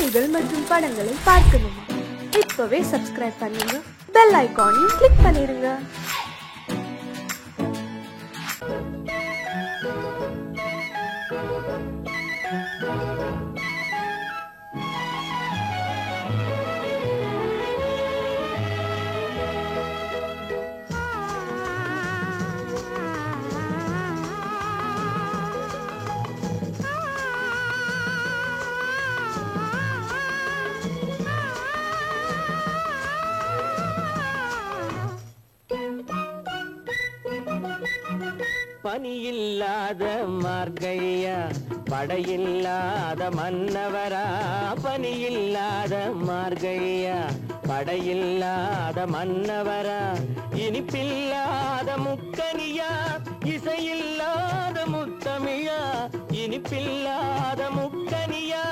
செய்திகள் மற்றும் படங்களை பார்க்கணுமா? இப்பவே சப்ஸ்கிரைப் பண்ணுங்க, பெல் ஐகானையும் கிளிக் பண்ணிருங்க. பனியில்லாத மார்கழியா, படையில்லாத மன்னவரா. பனியில்லாத மார்கழியா, படையில்லாத மன்னவரா. இனிப்பில்லாத முக்கனியா, இசையில்லாத முத்தமிழா. இனிப்பில்லாத முக்கனியா,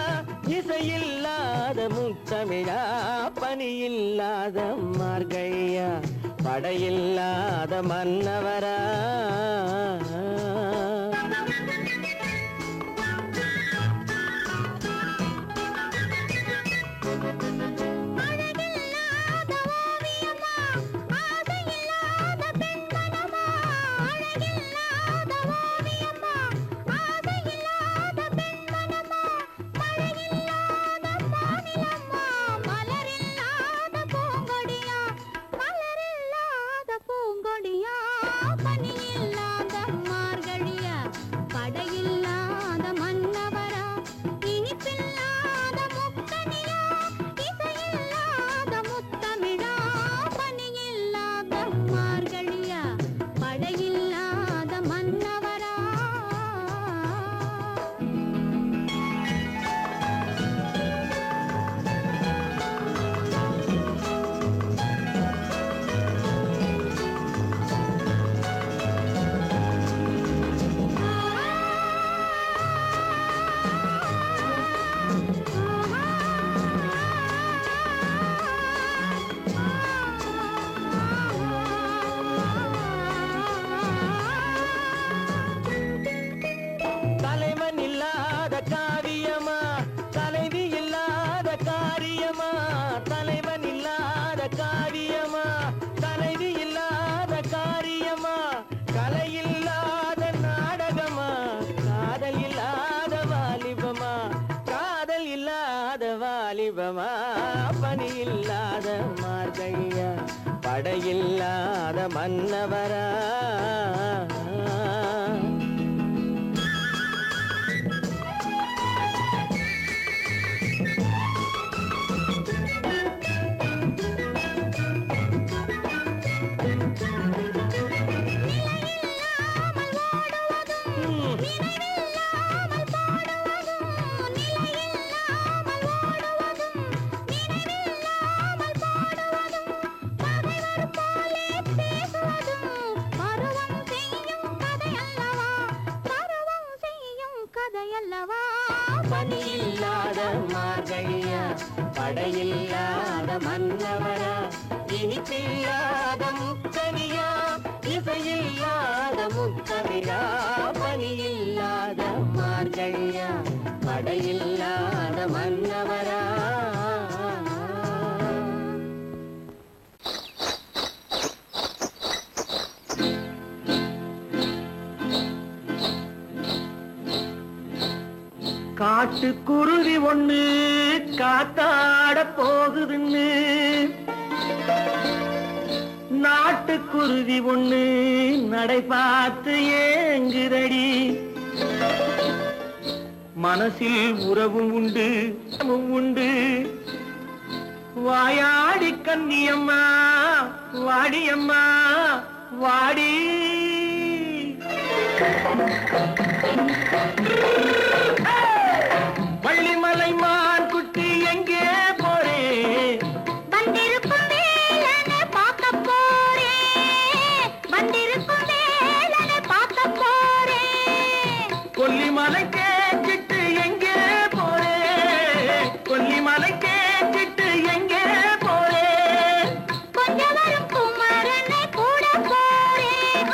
இசையில்லாத முத்தமிழா. பனியில்லாத மார்கழியா, படையில்லாத மன்னவரா. பனியில்லாத மார்கழியா, படையில்லாத மன்னவரா. பனியில்லாத மார்கழியா, படையில்லாத மன்னவரா. இனிப்பில்லாத முக்கனியா, இசையில்லாத முத்தமிழா. பனியில்லாத மார்கழியா, படையில்லாத மன்னவரா. காட்டுக்குருவி ஒண்ணு காத்தாட போகுதுன்னு, நாட்டுக்குருவி ஒண்ணு நடை பார்த்து ஏங்குதடி. மனசில் உறவும் உண்டு உண்டு. வாயாடி கன்னியம்மா வாடியம்மா வாடி. வள்ளிமலை மான் குட்டி எங்கே போறே? வந்திருக்கும் வேலனை பார்க்க போறேன், வந்திருக்கும் வேலனை பார்க்க போறேன். கொல்லிமலை கேட்டுட்டு எங்கே போறே? கொல்லிமலை கேட்டுட்டு எங்கே போறே? கொஞ்சம் வரும் குமரனை கூட போறேன்,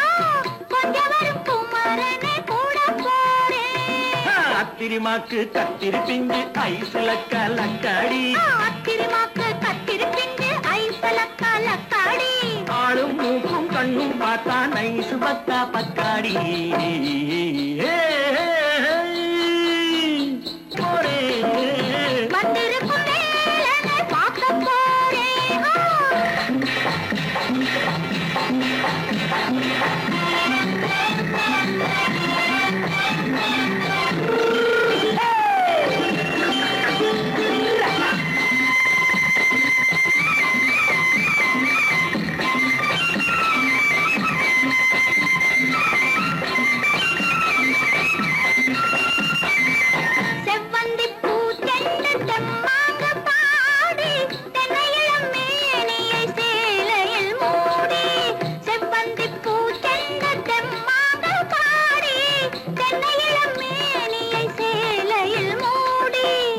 கொஞ்சம் வரும் குமரனை கூட போறேன். அத்திரிமாக்கு கத்திரி பிஞ்சு ஐசுல கலக்காடி அத்திரிமாக்கு கத்திரி பிஞ்சு ஐசுல கலக்காடி ஆளும் மூக்கும் கண்ணும் பார்த்தா நைசு பக்கா பக்காடி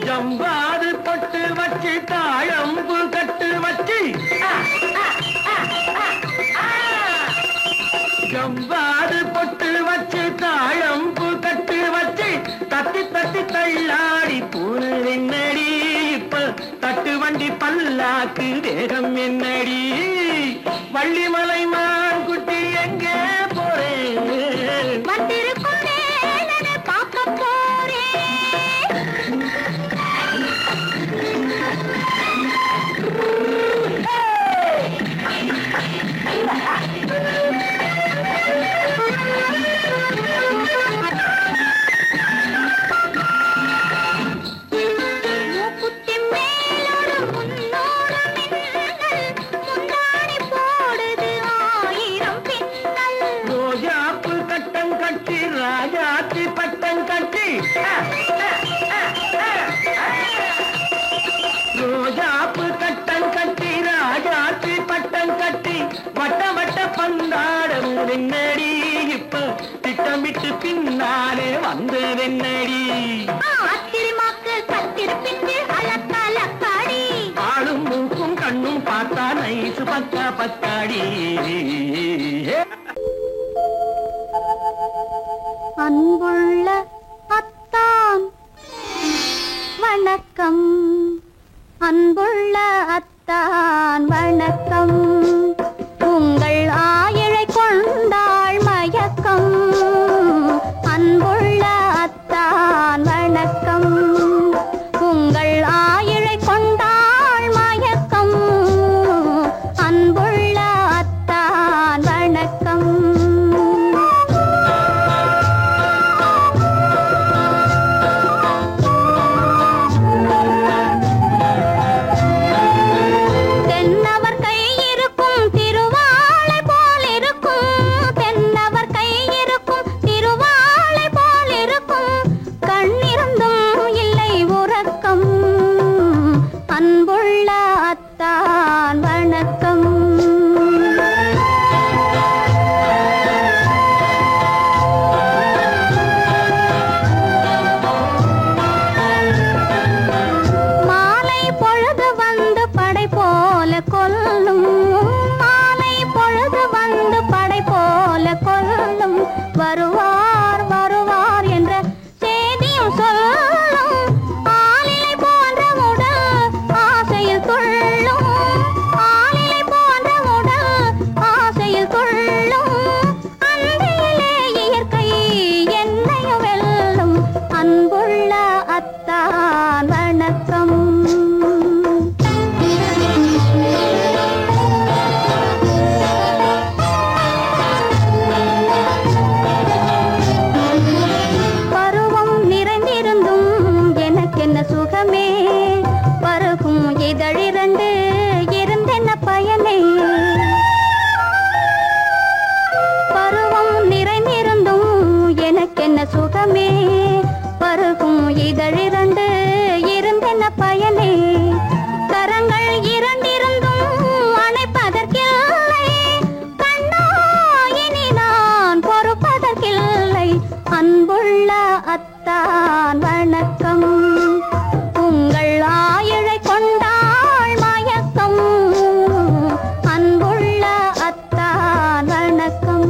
ஜம்பாது பொட்டு வச்சு தாழம்பு கட்டு வச்சு ஜம்பாது பொட்டு வச்சு தாழம்பு கட்டு வச்சு தட்டி தட்டி தள்ளாடி பூரு என்னடி இப்ப தட்டு வண்டி பல்லாக்கு வேகம் என்னடி வள்ளிமலை மான் குட்டி எங்கே போறேன் ராஜாத்தி பட்டம் கட்டி ரோஜாப்பு கட்டம் கட்டி ராஜாத்தி பட்டம் கட்டி வட்ட வட்ட பந்தாடம் வெண்ணடி இப்ப திட்டமிட்டு பின்னாலே வந்து வெண்ணடி அத்திரிமாக்கு கத்திரி பிஞ்சு அலக்காடி ஆளும் மூக்கும் கண்ணும் பார்த்தா நைசு பக்கா பக்காடி அன்புள்ள அத்தான் வணக்கம் அன்புள்ள அத்தான் வணக்கம் உங்கள் ஆயிழை கொண்டாள் மயக்கம் அன்புள்ள அத்தான் வணக்கம் உங்கள் ஆயிழை கொண்டாள் மயக்கம் அன்புள்ள அத்தான் வணக்கம் வருவார் வருவார் என்ற செய்தியும் சொல்லும் ஆளிலை போன்ற உடல் ஆசையில் துள்ளும் ஆளிலை போன்ற உடல் ஆசையில் துள்ளும் அன்பிலே இயற்கை என்னையும் வெல்லும் அன்புள்ள அத்தான் வணக்கம் சுகமே பருகும் இதழிரண்டு இருந்தென்ன பயனே பருவம் நிறைந்திருந்தும் எனக்கென்ன சுகமே பருகும் இதழிரண்டு இருந்தென்ன பயனே கரங்கள் இரண்டிருந்தும் அணைப்பதற்கில்லை கண்ணா இனி நான் பொறுப்பதற்கில்லை அன்புள்ள அத்தான் வணக்கம் உங்கள் ஆயிழை கொண்டாள் மயக்கம் அன்புள்ள அத்தான் வணக்கம்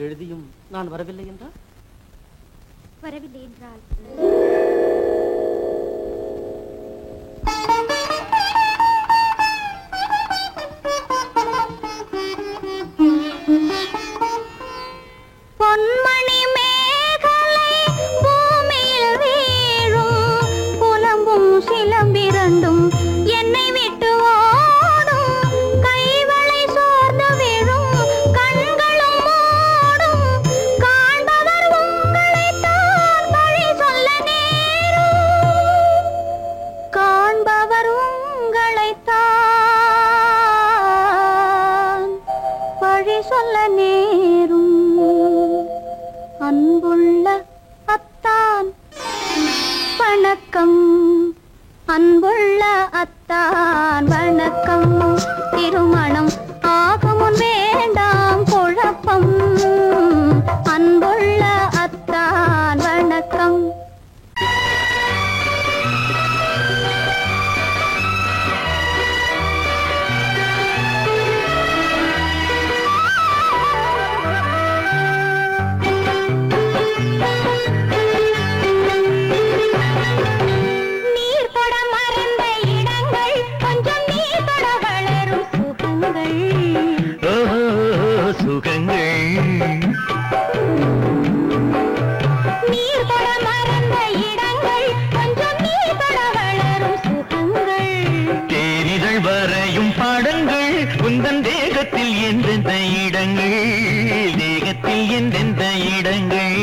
எழுதியும் நான் வரவில்லை என்றால்? வரவில்லை என்றால் பொன்மணி மேகலை பூமியில் வீழும், புலம்பும் சிலம்பிரண்டும் என்னை விட்டு ஓடும், கைவளை சோர்ந்து விழும் கண்களும் மூடும், காண்பவர் உங்களைத்தான் பழி சொல்ல நேரும், காண்பவர் உங்களைத்தான் பழி சொல்ல நேரும். அன்புள்ள அத்தான் வணக்கம், அன்புள்ள அத்தான் வணக்கம், திருமணம் ஆகமுன் வேண்டாம் குழப்பம், அன்புள்ள அத்தான் வணக்கம். உந்தன் தேகத்தில் எந்தெந்த இடங்கள், தேகத்தில் எந்தெந்த இடங்கள்,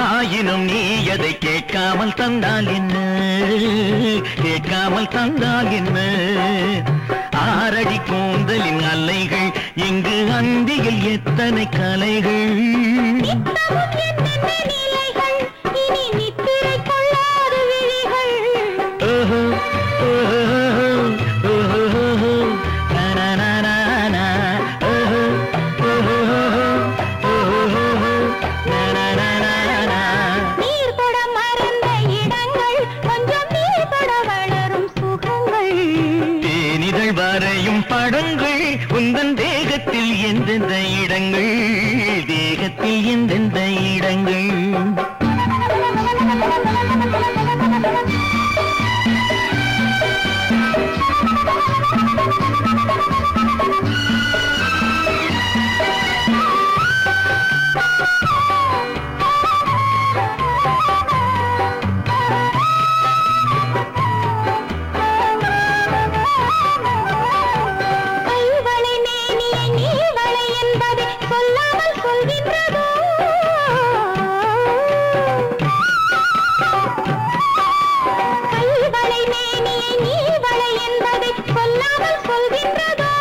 ஆயினும் நீ எதை கேட்காமல் தந்தால் என்ன, கேட்காமல் தந்தால் என்ன, ஆரடி கூந்தலின் அலைகள் இங்கு அந்தியில் எத்தனை கலைகள், இனி நித்திரை கொள்ளாத விழிகள், ஓஹோ ஓஹோ ஓஹோ நனனனன, ஓஹோ ஓஹோ ஓஹோ நனனனன, நீர் தொட மறந்த இடங்கள், கொஞ்சம் நீர் தொட வளரும் சுகங்கள், தேனிதழ் வரையும் படங்கள், உந்தன் தேகத்தில் எந்தெந்த இடங்கள், தேகத்தில் எந்தெந்த இடங்கள், கைவளை மேனியை நீவளை என்பதை சொல்லாமல் சொல்கின்றதோ, கைவளை மேனியை நீவளை என்பதை சொல்லாமல் சொல்கின்றதோ,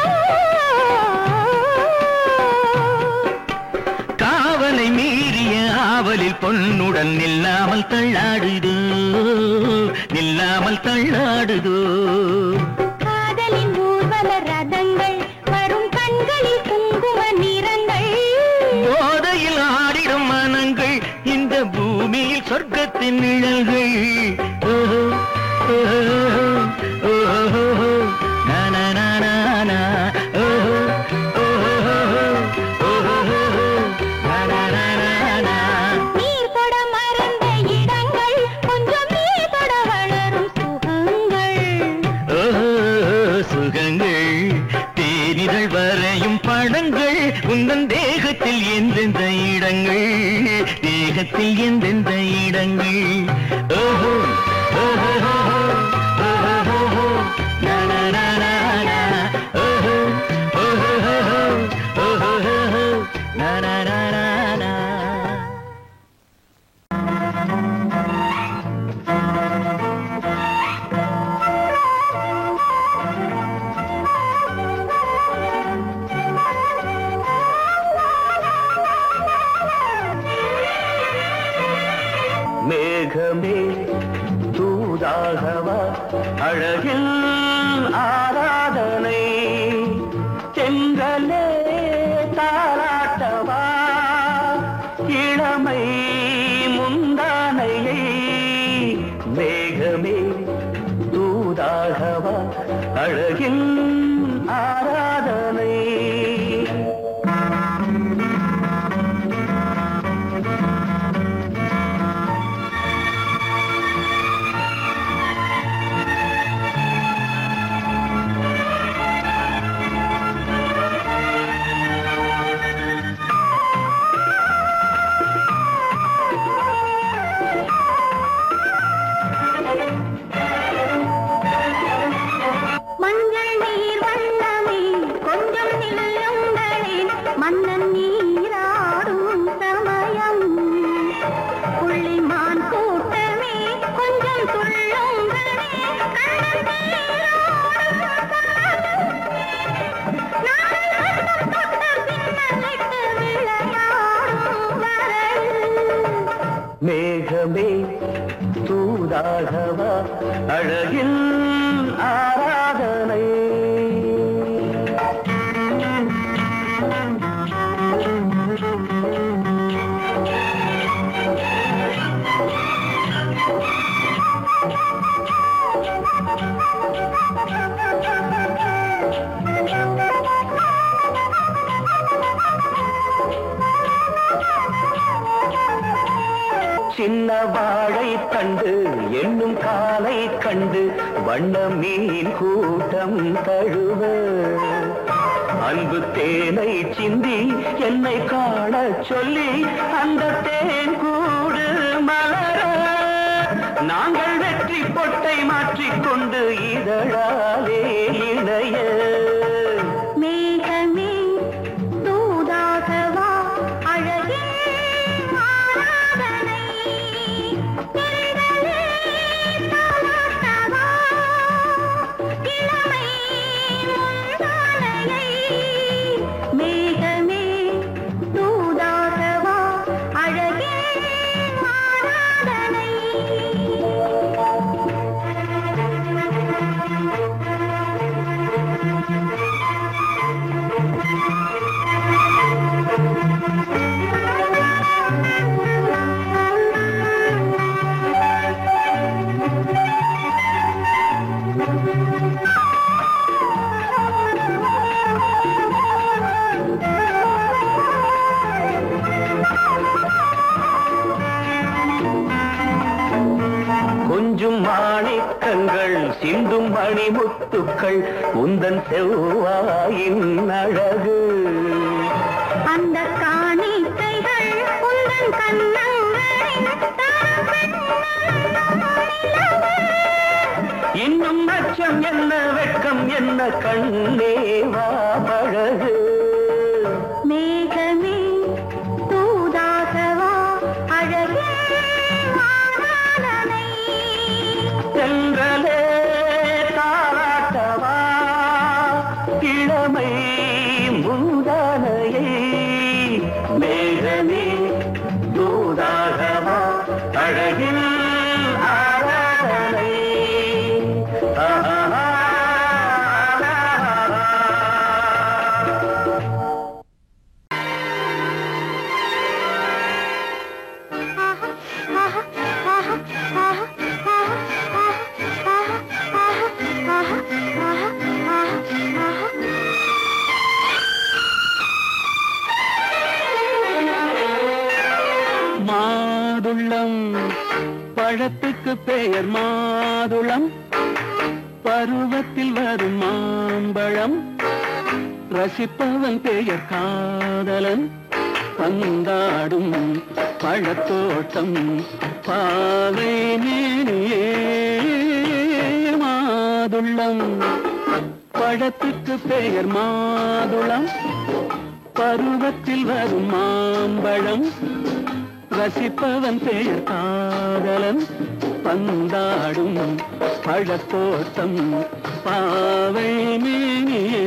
காவலை மீறிய ஆவலில் பொன்னுடன் நில்லாமல் தள்ளாடுதோ, நில்லாமல் தள்ளாடுதோ, காதலின் ஊர்வல ரதங்கள் வரும் கண்களில் குங்கும நிறங்கள், போதையில் ஆடிடும் மனங்கள் இந்த பூமியில் சொர்க்கத்தின் நிழல்கள், ஓஹோ ஓஹோ ஓஹோ நனனனன, ஓஹோ ஓஹோ ஓஹோ நனனனன, நீர் தொட மறந்த இடங்கள், கொஞ்சம் நீர் தொட வளரும் சுகங்கள், ஓஹோ சுகங்கள், தேனிதழ் வரையும் படங்கள், உந்தன் தேகத்தில் எந்தெந்த இடங்கள், தேகத்தில் எந்தெந்த இடங்கள், ஓஹோ ஓஹோ ஓஹோ நனனனன, ஓஹோ ஓஹோ ஓஹோ மேகமே தூதாகவா அழகில் ஆராதனை செங்கலே தாராட்டவா இளமை முந்தானையை மேகமே தூதாகவா அழகில் ஆராதனை மேகமே தூதாகவா அழகில் ஆராதனை சின்ன வாழை கண்டு எண்ணும் காலை கண்டு வண்ண மீன் கூட்டம் தழுவ அன்பு தேனை சிந்தி என்னை காண சொல்லி அந்த தேன் கூடு மலர நாங்கள் வெற்றி பொட்டை மாற்றிக்கொண்டு இதழாலே இணைய மேகமே தூதாகவா அழகே ஆராதனை தென்றலே தாலாட்டவா இளமை முந்தானையை மேகமே தூதாகவா அழகே ஆராதனை கொஞ்சும் மாணிக்கங்கள் சிந்தும் மணிமுத்துக்கள் உந்தன் செவ்வாயின் அழகு அந்த காணிக்கைகள் உந்தன் கண்ணங்களின் இன்னும் அச்சம் என்ன வெட்கம் என்ன கண்ணேவா பழகு மேகமே தூதாகவா அழகே ஆராதனை சென்றலே தாராட்டவா இளமை முந்தானையை மேகமே தூதாகவா அழகில் ஆராதனை மாதுளம் பழத்துக்கு பெயர் மாதுளம் பருவத்தில் வரும் மாம்பழம் ரசிப்பவன் பெயர் காதலன் பந்தாடும் பழத்தோட்டம் பாவை மேனியே மாதுளம் பழத்துக்கு பெயர் மாதுளம் பருவத்தில் வரும் மாம்பழம் ரசிப்பவன் பெயர் காதலன் பந்தாடும் பழத்தோட்டம் பாவை மேனியே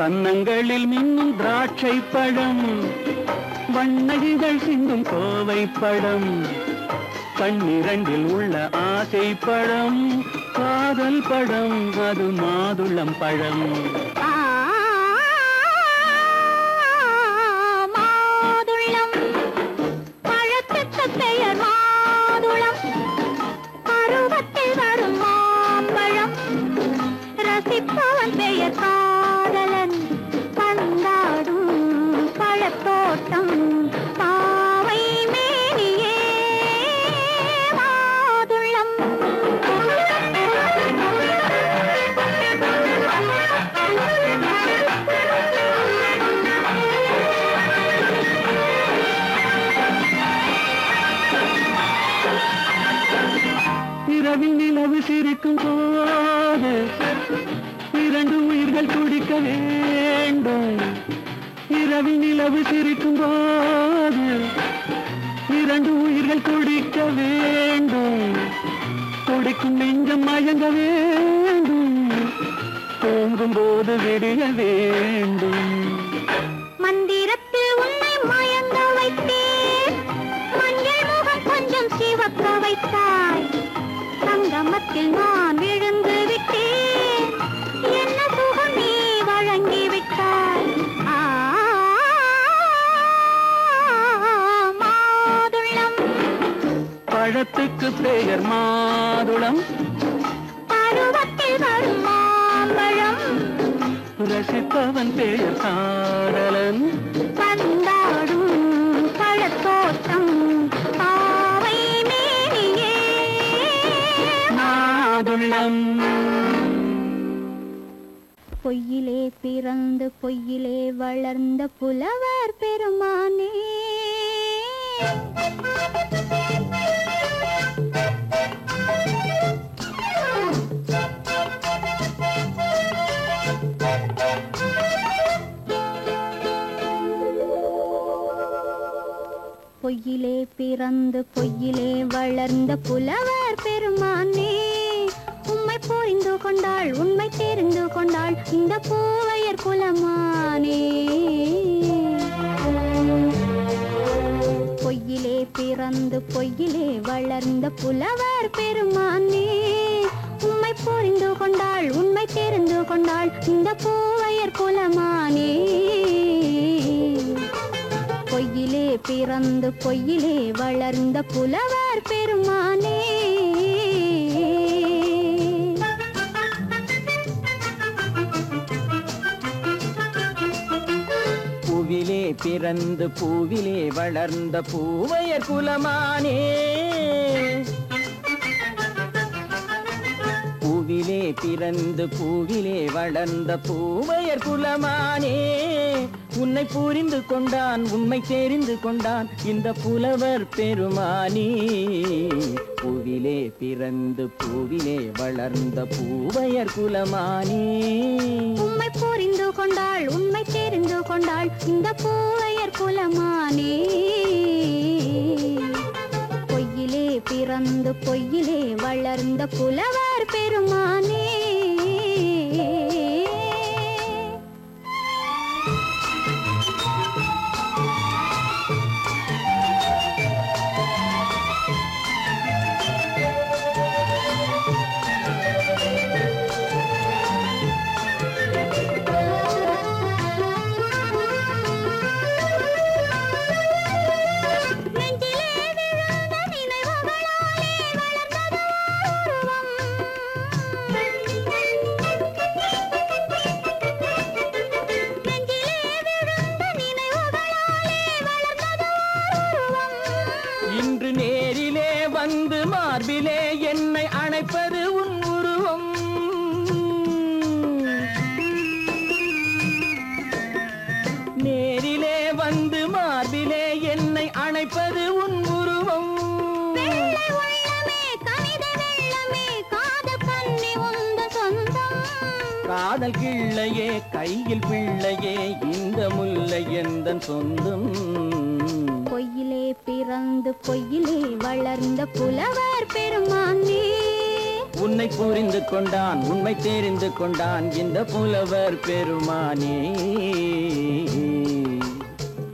கன்னங்களில் மின்னும் திராட்சை பழம், வண்ணகிகள் சிந்தும் கோவை பழம், கண்ணிரண்டில் உள்ள ஆசை பழம், காதல் பழம், அது மாதுளம் பழம். மாதுளம் பழத்துக்கு பெயர் மாதுளம், பருவத்தில் வரும் மாம்பழம், ரசிப்பவன் பெயர் காதலன், பந்தாடும் பழத்தோட்டம், பாவை மேனியே மாதுளம். இரவில் நிலவு சிரிக்கும் போது இரண்டு உயிர்கள் துடிக்க வேண்டும். இரவில் நிலவு சிரிக்கும் போது இரண்டு உயிர்கள் துடிக்க வேண்டும். துடிக்கும் நெஞ்சம் மயங்க வேண்டும், தூங்கும் போது விடிய வேண்டும். மந்திரத்தில் உன்னை மயங்க வைத்தேன், மஞ்சள் முகம் கொஞ்சம் சிவக்க வைத்தாய், சங்கமத்தில் நான் விழுந்து விட்டேன், என்ன சுகம் நீ வழங்கி விட்டாய். மாதுளம் பழத்துக்கு பெயர் மாதுளம், பருவத்தில் வரும் மாம்பழம், ரசிப்பவன் பெயர் காதலன், பந்தாடும் பழத்தோட்டம், பாவை மேனியே மாதுளம். பொய்யிலே பிறந்து பொய்யிலே வளர்ந்த புலவர் பெருமானே, பொய்யிலே பிறந்து பொய்யிலே வளர்ந்த புலவர் பெருமானே, உம்மை புரிந்து கொண்டாள் உண்மை தெரிந்து கொண்டாள் இந்த பூவையர் குலமானே. பொய்யிலே பிறந்து பொய்யிலே வளர்ந்த புலவர் பெருமானே, உம்மை புரிந்து கொண்டாள் உண்மை தெரிந்து கொண்டாள் இந்த பூவையர் குலமானே. பொய்யிலே பிறந்து பொய்யிலே வளர்ந்த புலவர் பெருமானே. பூவிலே பிறந்து பூவிலே வளர்ந்த பூவையர் குலமானே, பூவிலே பிறந்து பூவிலே வளர்ந்த பூவையர் குலமானே, உன்னை புரிந்து கொண்டான் உண்மை தெரிந்து கொண்டான் இந்த புலவர் பெருமானே. பூவிலே பிறந்து பூவிலே வளர்ந்த பூவையர் குலமானே, உம்மை புரிந்து கொண்டாள் உண்மை தெரிந்து கொண்டாள் இந்த பூவையர் குலமானே. பொய்யிலே பிறந்து பொய்யிலே வளர்ந்த புலவர் பெருமானே. இன்று நேரிலே வந்து மார்பிலே என்னை அணைப்பது உன் உருவம். நேரிலே வந்து மார்பிலே என்னை அணைப்பது உன் உருவம். காதல் கிள்ளையே கையில் பிள்ளையே இந்த முல்லை எந்தன் சொந்தம். பொய்யிலே பிறந்து பொய்யிலே வளர்ந்த புலவர் பெருமானே, உன்னை புரிந்து கொண்டான் உண்மை தெரிந்து கொண்டான் இந்த புலவர் பெருமானே.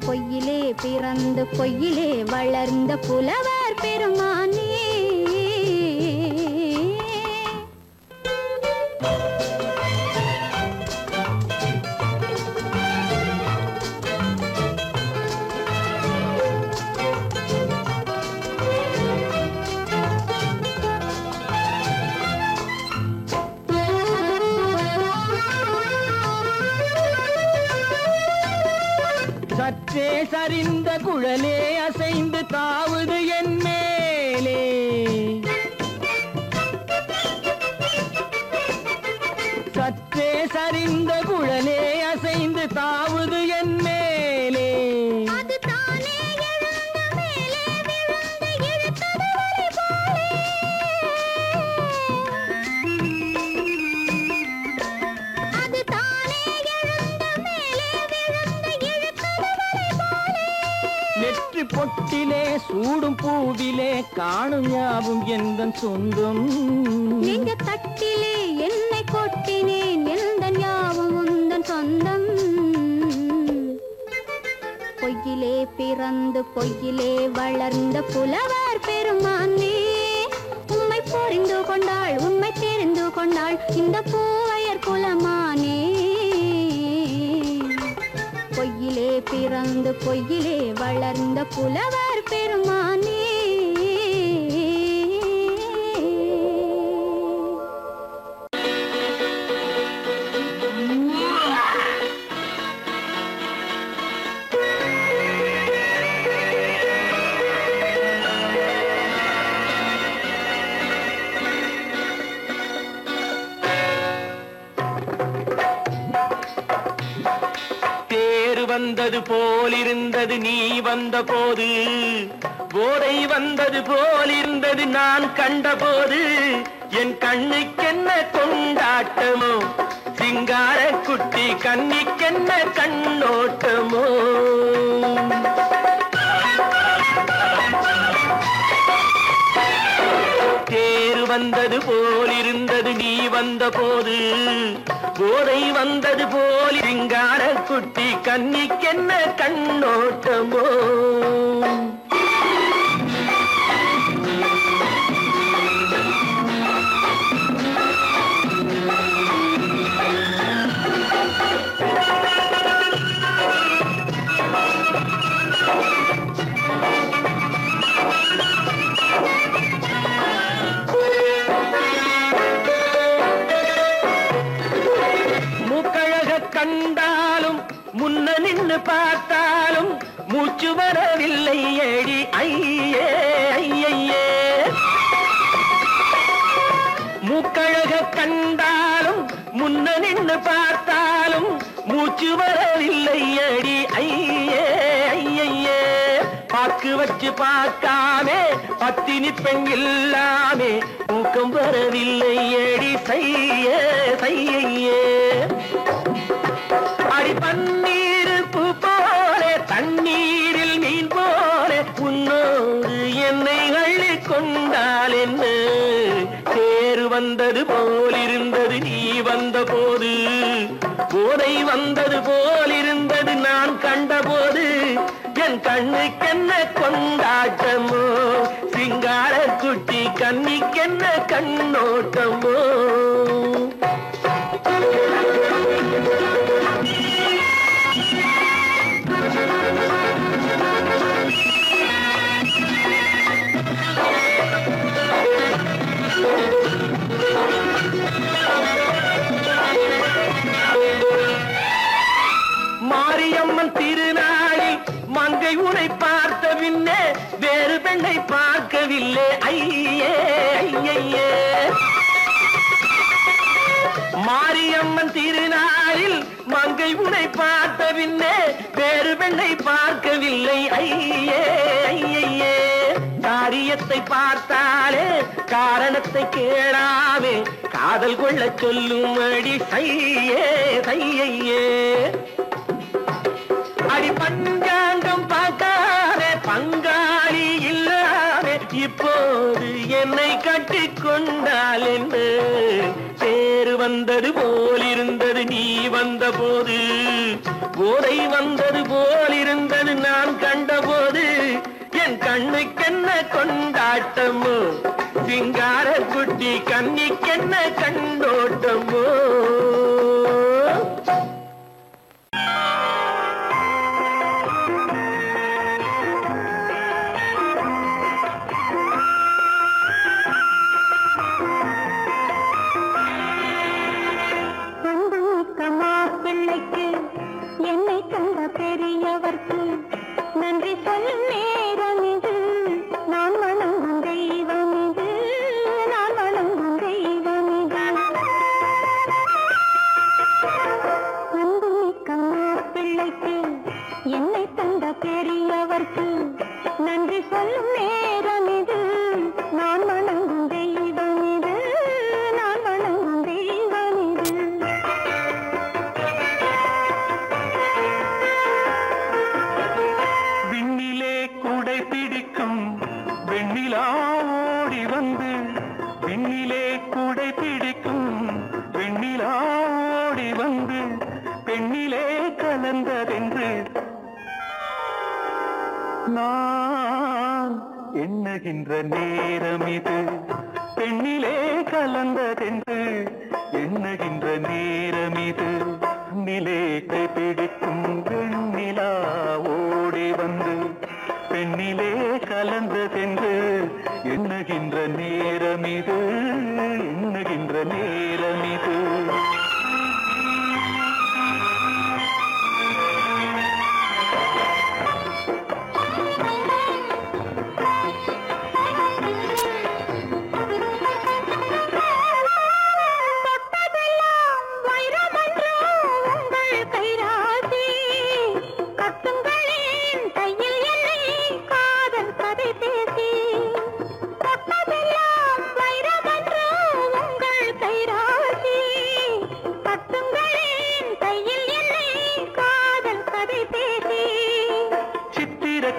பொய்யிலே பிறந்து பொய்யிலே வளர்ந்த புலவர் பெருமானே. சற்றே சரிந்த குழலே அசைந்து தாவுது என் மேலே. சற்றே சரிந்த குழலே அசைந்து தாவுது என் மேலே. அது தானே எழுந்த மேலே விழுந்து இழுத்தது வலை போலே. அது தானே எழுந்த மேலே விழுந்து இழுத்தது வலை போலே. நெற்றி பொட்டிலே சூடும் பூவிலே காணும் யாவும் எந்தன் சொந்தம். நெஞ்ச தட்டிலே என்னை கொட்டினேன் எந்தன் யாவும் உந்தன் சொந்தம். பொய்யிலே பிறந்து பொய்யிலே வளர்ந்த புலவர் பெருமானே. உம்மை புரிந்து கொண்டாள் உண்மை தெரிந்து கொண்டாள் இந்த பூவையர் குலமானே. பொய்யிலே பிறந்து பொய்யிலே வளர்ந்த புலவர் பெருமானே. வந்தது போலிருந்தது நீ வந்த போது, போதை வந்தது போலிருந்தது நான் கண்டபோது, என் கண்ணுக்கென்ன கொண்டாட்டமோ, சிங்கார குட்டி கண்ணிக்கென்ன கண்ணோட்டமோ. தேர் வந்தது போலிருந்தது நீ வந்த போது, போதை வந்தது போல் சிங்கார குட்டி கண்ணிக்கென்ன கண்ணோட்டமோ. கண்டாலும் முன்ன நின்று பார்த்தாலும் மூச்சு வரவில்லை ஏடி ஐயே ஐயே. மூக்கழக கண்டாலும் முன்ன நின்று பார்த்தாலும் மூச்சு வரவில்லை ஏடி ஐயே ஐயே. பாக்கு வச்சு பார்க்காமே பத்தினி பெண் இல்லாமே தூக்கம் வரவில்லை ஏடி செய்யே செய்யே. அடி பன்னீர் பூ போல தண்ணீரில் மீன் போல உன்னோடு என்னை அள்ளி கொண்டால் என்ன. தேர் வந்தது போலிருந்தது நீ வந்த போது, போதை வந்தது போலிருந்தது நான் கண்டபோது, என் கண்ணுக்கென்ன கொண்டாட்டமோ, சிங்கார குட்டி கண்ணிக்கென்ன கண்ணோட்டமோ. மாரியம்மன் திருநாளில் மங்கை உனை பார்த்த பின்னே வேறு பெண்ணை பார்க்கவில்லை ஐயே ஐயே. மாரியம்மன் திருநாளில் மங்கை உனை பார்த்த பின்னே வேறு பெண்ணை பார்க்கவில்லை ஐயே ஐயே. காரியத்தை பார்த்தாலே காரணத்தை கேளாமே காதல் கொள்ள சொல்லும் அடி சையே சையே. அடி பஞ்சாங்கம் பார்க்காதே பங்காளி இல்லாமே இப்போது என்னை கட்டிக்கொண்டால் என்ன. வந்தது போலிருந்தது நீ வந்த போது, போதை வந்தது போலிருந்தது நான் கண்டபோது, என் கண்ணுக்கென்ன கொண்டாட்டமோ, சிங்கார குட்டி கண்ணிக்கென்ன கண்டோட்டமோ. பிள்ளைக்கு என்னை தந்த பெரியவர்க்கு நன்றி சொல்லும் நேரம் இது, நான் வணங்கும் தெய்வம் இது, நான் வணங்கும் தெய்வம் இது. அன்புமிக்க பிள்ளைக்கு என்னை தந்த பெரியவர்க்கு நன்றி சொல்லும் நேரம் இது, நான் வணங்கும் தெய்வம் இது, நான் வணங்கும் தெய்வம் இது. விண்ணிலே கூடை பிடிக்கும் வெண்ணிலா ஓடி வந்து, விண்ணிலே கூடை பிடிக்கும் வெண்ணிலா ஓடி வந்து, பெண்ணிலே கலந்ததென்று நான் எண்ணுகின்ற நேரம் இது, பெண்ணிலே கலந்ததென்று எண்ணுகின்ற நேரம் இது. நிலேக்கை பிடிக்கும் வெண்ணிலா ஓடி வந்து, பெண்ணிலே கலந்ததென்று எண்ணுகின்ற நேரம் இது, எண்ணுகின்ற நேரம் இது.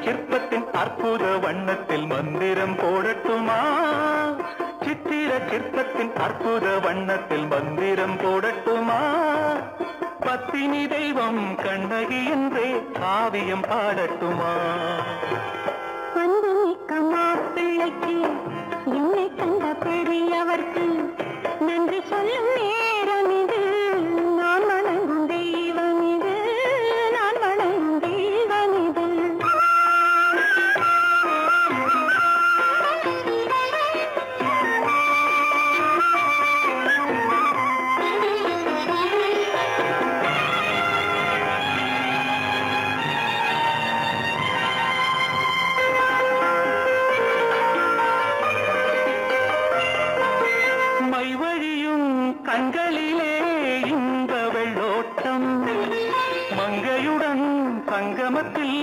சிற்பத்தின் அற்புத வண்ணத்தில் மந்திரம் போடட்டுமா, சித்திர சிற்பத்தின் அற்புத வண்ணத்தில் மந்திரம் போடட்டுமா, பத்தினி தெய்வம் கண்ணகி என்றே காவியம் பாடட்டுமா. அன்புமிக்க மாப்பிள்ளைக்கு என்னை கண்ட பெரியவர்க்கு நன்றி சொல்லும் நேரம் இது, நான் வணங்கும் தெய்வம் இது, நான் வணங்கும் தெய்வம் இது. மைவழியும் கண்களிலே இந்த வெள்ளோட்டம், மங்கையுடன் சங்கமத்தில்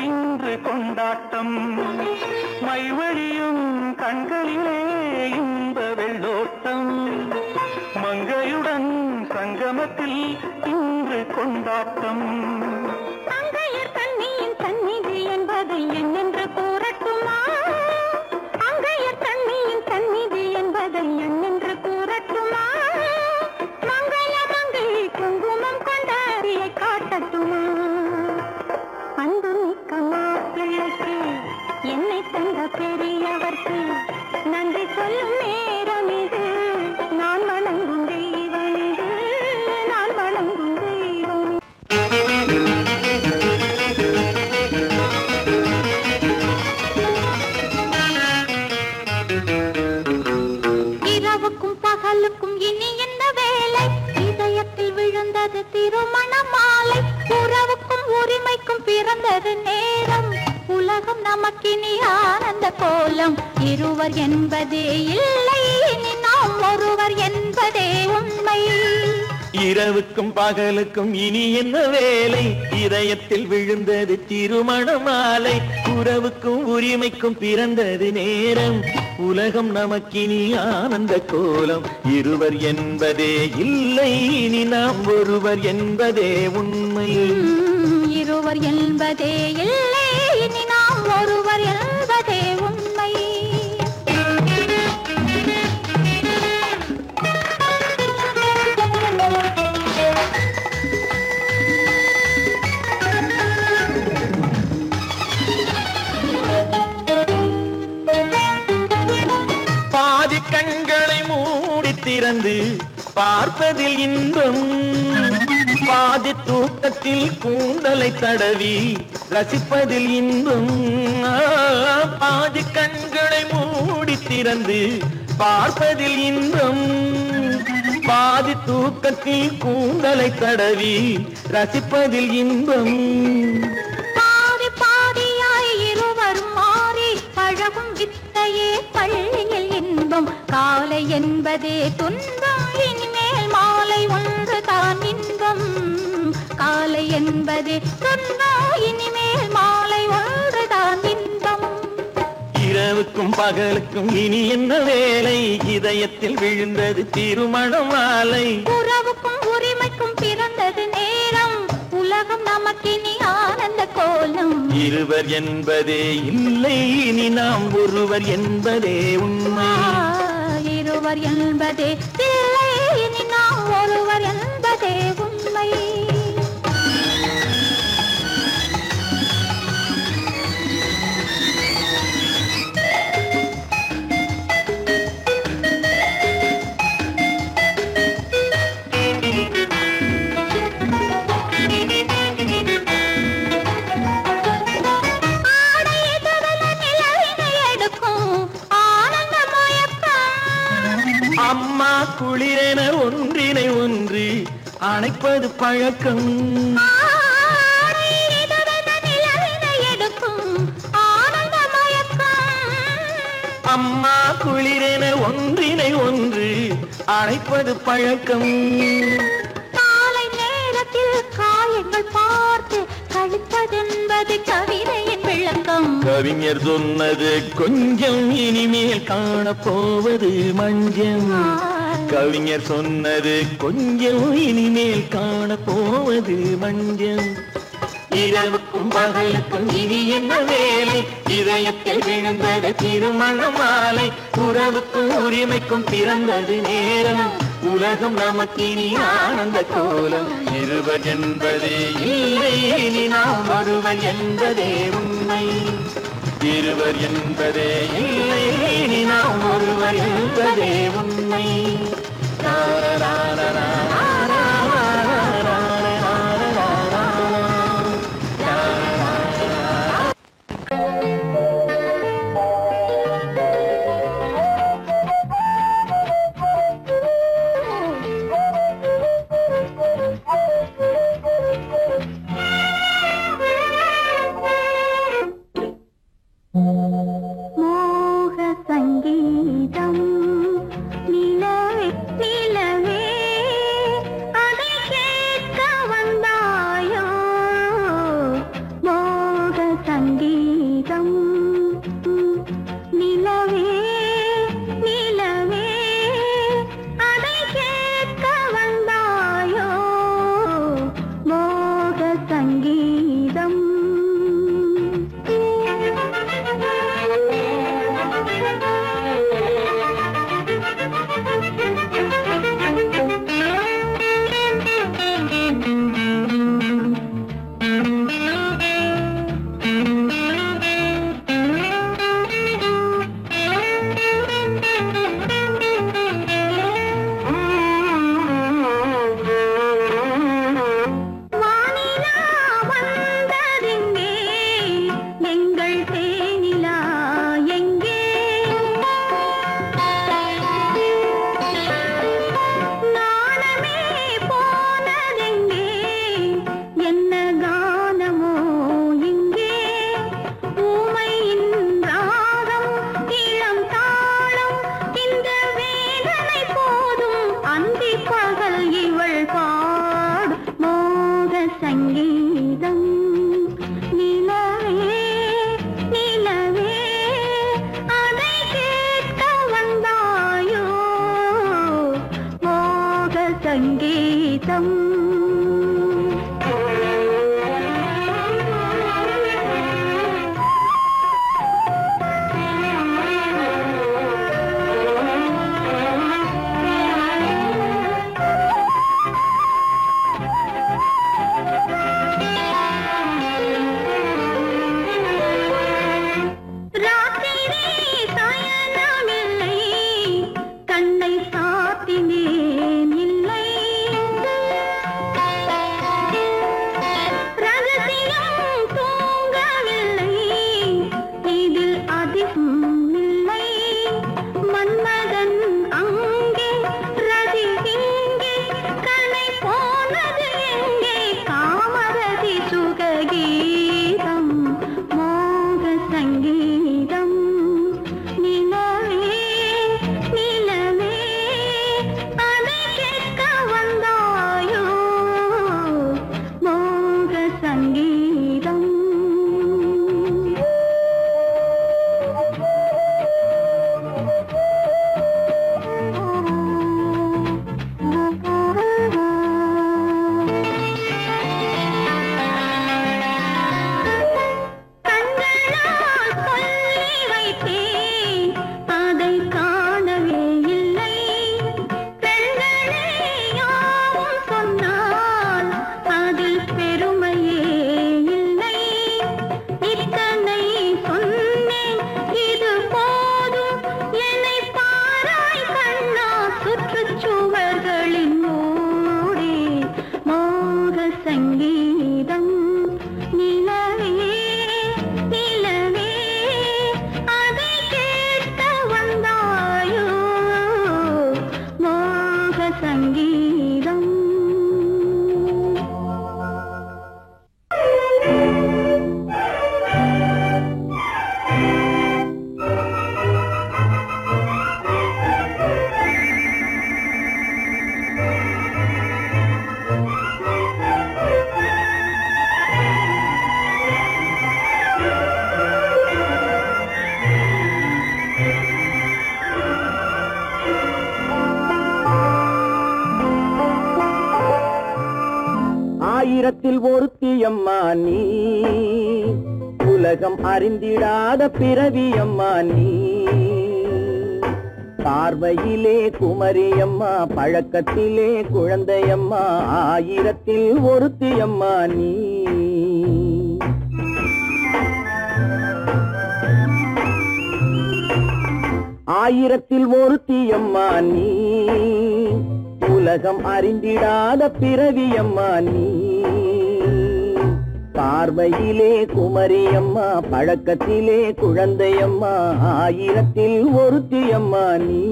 இன்று கொண்டாட்டம். மைவழியும் கண்களிலே இந்த வெள்ளோட்டம், மங்கையுடன் சங்கமத்தில் இன்று கொண்டாட்டம். அங்கையர் கண்ணியின் சந்நிதி என்பதை என்னென்று கூறட்டுமா, அங்கையர் கண்ணியின் சந்நிதி என்பதை என்னென்று கூறட்டுமா, மங்கள மங்கை குங்குமம் கொண்டாடியை காட்டட்டுமா. அன்புமிக்க மாப்பிள்ளைக்கு என்னை தந்த பெரியவர்க்கு நன்றி சொல்லும் நேரம் இது, நான் வணங்கும் தெய்வம் இது, நான் வணங்கும் தெய்வம். இரவுக்கும் பகலுக்கும் இனி என்ன வேலை, இதயத்தில் விழுந்தது திருமண மாலை, உறவுக்கும் உரிமைக்கும் பிறந்தது நேரம், உலகம் நமக்கினி ஆனந்த கோலம், இருவர் என்பதே இல்லை இனி நாம் ஒருவர் என்பதே உண்மை. இரவுக்கும் பகலுக்கும் இனி என்ன வேலை, இதயத்தில் விழுந்தது திருமண மாலை, உறவுக்கும் உரிமைக்கும் பிறந்தது நேரம், உலகம் நமக்கினி ஆனந்த கோலம், இருவர் என்பதே இல்லை இனி நாம் ஒருவர் என்பதே உண்மை. இருவர் என்பதே இல்லை இனி நாம் ஒருவர் என்பதே உண்மை. திறந்து பார்ப்பதில் இன்பம் பாதி தூக்கத்தில் கூந்தலை தடவி ரசிப்பதில் இன்பம் பாதி கண்களை மூடி திறந்து பார்ப்பதில் இன்பம் பாதி தூக்கத்தில் கூந்தலை தடவி ரசிப்பதில் இன்பம் பாதி பாதியாய் இருவரும் மாறி பழகும் வித்தையே பள்ளியில் இன்பம் காலை என்பதே துன்பம் இனிமேல் மாலை ஒன்று தான் இன்பம் காலை என்பதே துன்பம் இனிமேல் மாலை ஒன்று தான் இன்பம் இரவுக்கும் பகலுக்கும் இனி என்ன வேலை இதயத்தில் விழுந்தது திருமண மாலை உறவுக்கும் உரிமைக்கும் பிறந்தது நேரம் உலகம் நமக்கினி ஆனந்த கோலம் இருவர் என்பதே இல்லை இனி நாம் ஒருவர் என்பதே உண்மை இருவர் என்பதே இல்லை இனி நாம் ஒருவர் என்பதே உண்மை அம்மா குளிரென ஒன்றினை ஒன்று அணைப்பது பழக்கம் அம்மா குளிரென ஒன்றினை ஒன்று அணைப்பது பழக்கம் காலை நேரத்தில் காயங்கள் பார்த்து கழிப்பதென்பது கவிதையின் விளக்கம் கவிஞர் சொன்னது கொஞ்சம் இனிமேல் காணப்போவது மஞ்சம் கவிஞர் சொன்னது கொஞ்சம் இனிமேல் காணப்போவது மஞ்சம் இரவுக்கும் பகலுக்கும் இனி என்ன வேலை இதயத்தில் விழுந்தது திருமண மாலை உறவுக்கும் உரிமைக்கும் பிறந்தது நேரம் உலகம் நமக்கினி ஆனந்த கோலம் இருவர் என்பதே இல்லை இனி நாம் ஒருவர் என்பதே உண்மை இருவர் என்பதே இல்லை இனி நாம் ஒருவர் என்பதே உண்மை மோக சங்கீதம் நிலவே நிலவே அதை கேட்க வந்தாயோ மோக சங்கீதம் நிலவே நிலவே அதை கேட்க வந்தாயோ மோக சங்கீதம் வானிலா வந்ததெங்கே எங்கள் தேனிலா எங்கே நாணமே போனதெங்கே என்ன கானமோ இங்கே ஊமையின் ராகம் இளம் தாளம் இந்த வேதனை போதும் அந்தி பகல் இவள் பாடு மோக சங்கீதம் நிலவே நிலவே அதை கேட்க வந்தாயோ மோக சங்கீதம் ராத்திரி சயனமில்லை கண்ணை சாத்தினே சங்கீதம். ஆயிரத்தில் ஒருத்தியம்மா நீ, உலகம் அறிந்திடாத பிறவியம்மா நீ. பார்வையிலே குமரியம்மா, பழக்கத்திலே குழந்தையம்மா, ஆயிரத்தில் ஒருத்தியம்மா நீ. ஆயிரத்தில் ஒருத்தியம்மா நீ, உலகம் அறிந்திடாத பிறவியம்மா நீ. பார்வையிலே குமரியம்மா, பழக்கத்திலே குழந்தையம்மா, ஆயிரத்தில் ஒருத்தியம்மா நீ.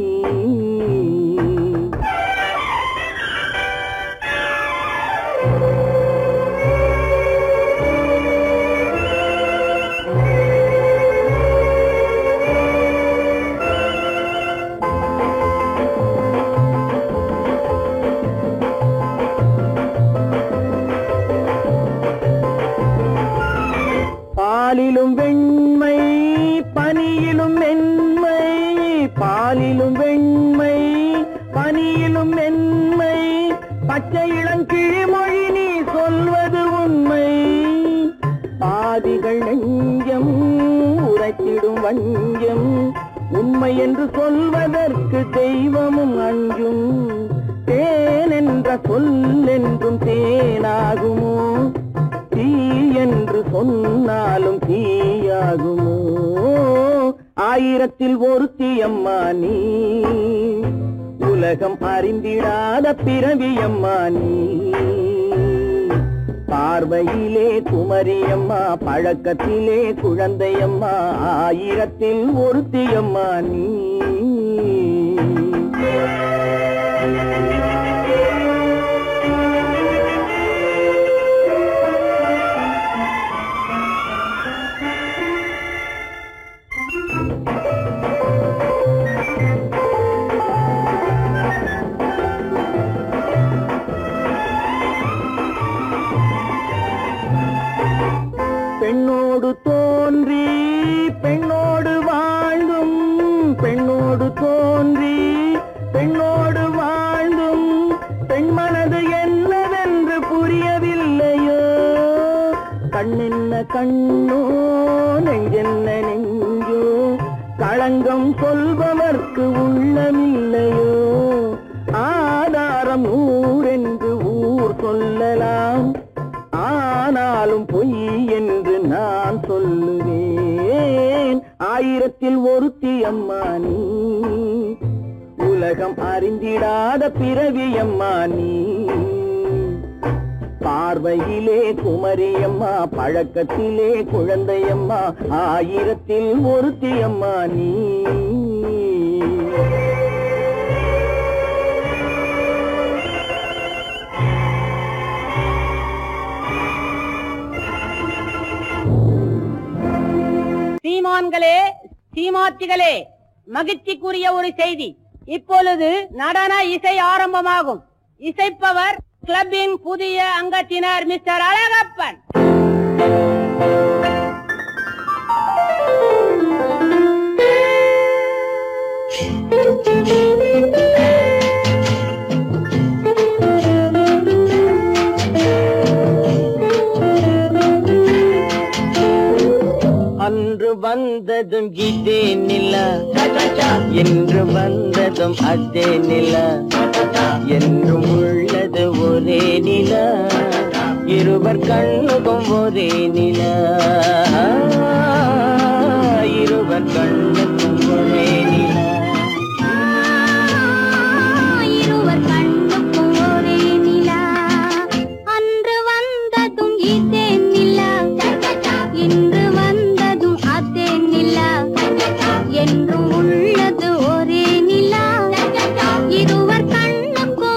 பாலிலும் வெண்மை பனியிலும் மென்மை, பாலிலும் வெண்மை பனியிலும் மென்மை, பச்சை இளங்கிழிமொழி நீ சொல்வது உண்மை. பாதிகள் நெஞ்சம் உரைத்திடும் வஞ்சம், உண்மை என்று சொல்வதற்கு தெய்வமும் அஞ்சும். தேன் என்ற சொல் என்றும் தேனாகுமோ, தீ என்று சொன்னாலும் தீயாகுமோ. ஆயிரத்தில் ஒருத்தியம்மா நீ, உலகம் அறிந்திடாத பிறவியம்மா நீ. பார்வையிலே குமரியம்மா, பழக்கத்திலே குழந்தையம்மா, ஆயிரத்தில் ஒருத்தியம்மா நீ. பெண்ணோடு தோன்றி பெண்ணோடு வாழ்ந்தும், பெண்ணோடு தோன்றி பெண்ணோடு வாழ்ந்தும், பெண் மனது என்னவென்று புரியவில்லையோ. கண்ணென்ன கண்ணோ, நெஞ்சென்ன நெஞ்சோ, களங்கம் சொல்பவர்க்கு உள்ளமில்லையோ. ஆதாரம் ஊரென்று ஊர் சொல்லலாம், ஆனாலும் பொய் என்று நான் சொல்லுவேன். ஆயிரத்தில் ஒருத்தியம்மா நீ, உலகம் அறிந்திடாத பிறவியம்மா நீ. பார்வையிலே குமரியம்மா, பழக்கத்திலே குழந்தையம்மா, ஆயிரத்தில் ஒருத்தியம்மா நீ. சீமான்களே, சீமாத்திகளே, மகிழ்ச்சிக்குரிய ஒரு செய்தி. இப்பொழுது நடன இசை ஆரம்பமாகும். இசைப்பவர் கிளப்பின் புதிய அங்கத்தினர் மிஸ்டர் அழகப்பன். அன்று வந்ததும் இதே நிலா, என்று வந்ததும் அதே நிலா, என்றும் உள்ளது ஒரே நிலா, இருவர் கண்ணுக்கும் ஒரே நிலா, இருவர் கண்ணுக்கும் ஒரே நிலா. இருவர் கண்ணுக்கும் ஒரே நிலா, அன்று வந்ததும் இதே நிலா, இன்று வந்ததும் அதே நிலா, என்றும் உள்ளது ஒரே நிலா, இருவர் கண்ணுக்கும்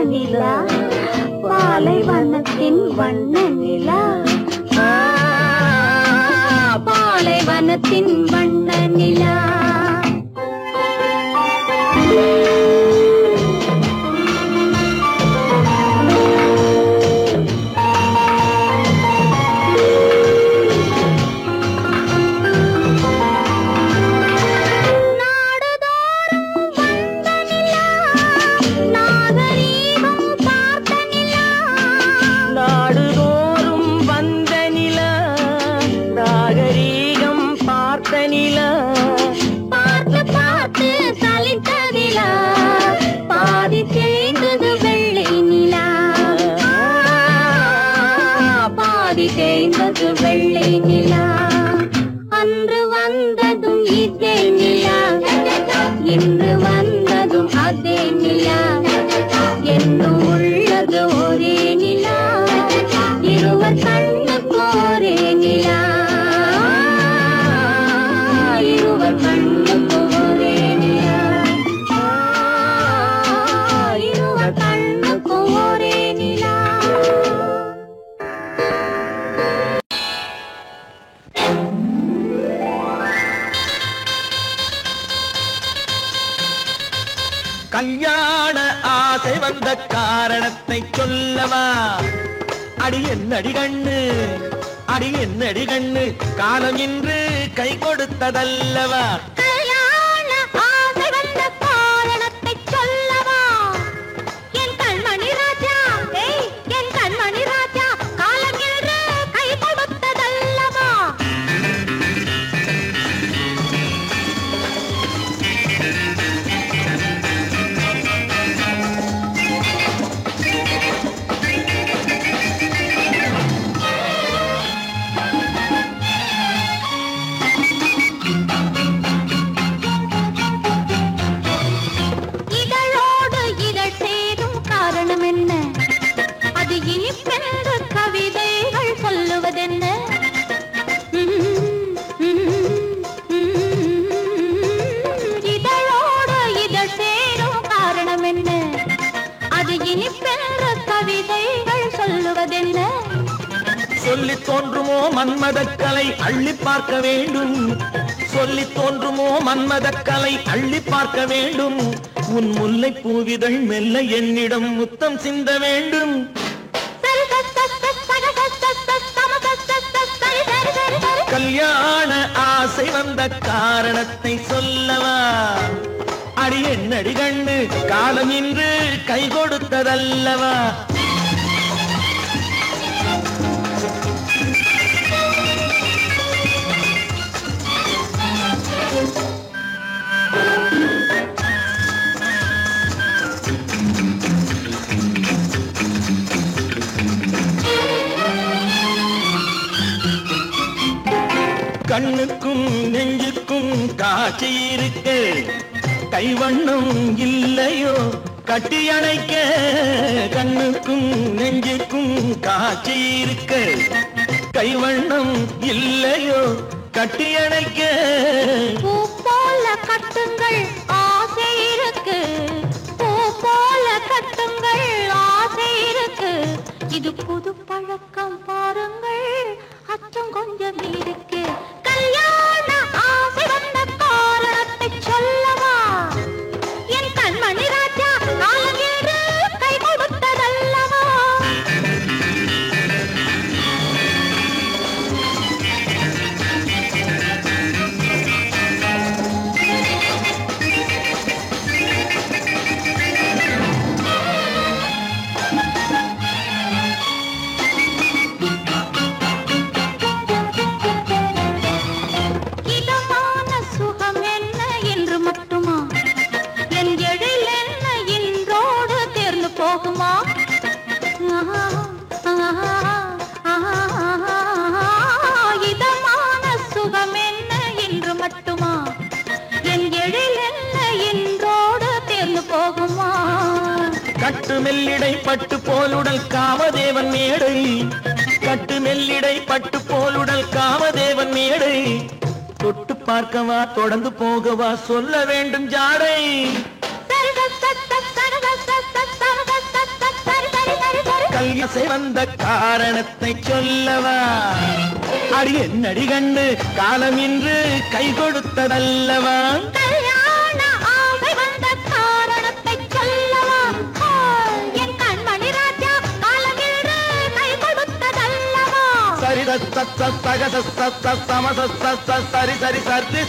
நிலா பாலைவனத்தின் வண்ண நிலா பாலைவனத்தின் வண்ண நிலா வெள்ளை நிலா அன்று வந்ததும் இதே நிலா இன்று வந்ததும் அதே நிலா என்னும் உள்ளது ஒரே நிலா இருவர் கண்ணுக்கு ஒரே நிலா இருவர் கண்ணுக்கு ஒரே நிலா இருவர் கண்ணுக்கு ஒரே நிலா கல்யாண ஆசை வந்த காரணத்தை சொல்லவா? அடி என்னடி கண்ணு, அடி என்னடி கண்ணு, காலம் இன்று கை கொடுத்ததல்லவா? கல்யாண ஆசை வந்த காரணத்தை சொல்லவா? என் கண்மணி ராஜா, என் கண்மணி ராஜா, காலம் இன்று கை கொடுத்ததல்லவா? சொல்லி தோன்றுமோ மன்மதக்கலை அள்ளி பார்க்க வேண்டும், சொல்லி தோன்றுமோ மன்மதக்கலை அள்ளி பார்க்க வேண்டும். உன் முல்லை பூவிதழ் மெல்ல என்னிடம் முத்தம் சிந்த வேண்டும். கல்யாண ஆசை வந்த காரணத்தை சொல்லவா? அடி என்னடி கண்ணு, காலம் இன்று கை கொடுத்ததல்லவா? கண்ணுக்கும் நெஞ்சுக்கும் காட்சி இருக்கு, கைவண்ணம் இல்லையோ கட்டி அணைக்க? கண்ணுக்கும் நெஞ்சுக்கும் காட்சி இருக்கு, கைவண்ணம் இல்லையோ கட்டி அணைக்க? பூ போல கட்டுங்கள் ஆசை இருக்கு, பூ போல கட்டுங்கள் ஆசை இருக்கு. இது புது பழக்கம் பாருங்கள், அச்சம் கொஞ்சம் இருக்கு. கல்யாண ஆசை வந்த காரணத்தை சொல்லவா? என் கண்மணி ராஜா, காலம் என்று கை கொடுத்ததல்லவா? இதமான சுகம் என்ன என்று மட்டுமா? என் எழில் என்ன என்றோடு தேர்ந்து போகுமா? கட்டு மெல்லிடை பட்டு போலுடல் காமதேவன் மேடை, கட்டு மெல்லிடை பட்டு போலுடல் காமதேவன் மேடை. தொட்டு பார்க்கவா தொடர்ந்து போகவா சொல்ல வேண்டும் ஜாடை. கல்யாசை வந்த காரணத்தை சொல்லவா அடி என்னடி கண்டு காலம் இன்று கை கொடுத்ததல்லவா கல்யாண ஆசை வந்த காரணத்தை சொல்லவா என் கண்மணி ராஜா காலமில்லை கை கொடுத்ததல்லவா சரி சரி சரி சரி சரி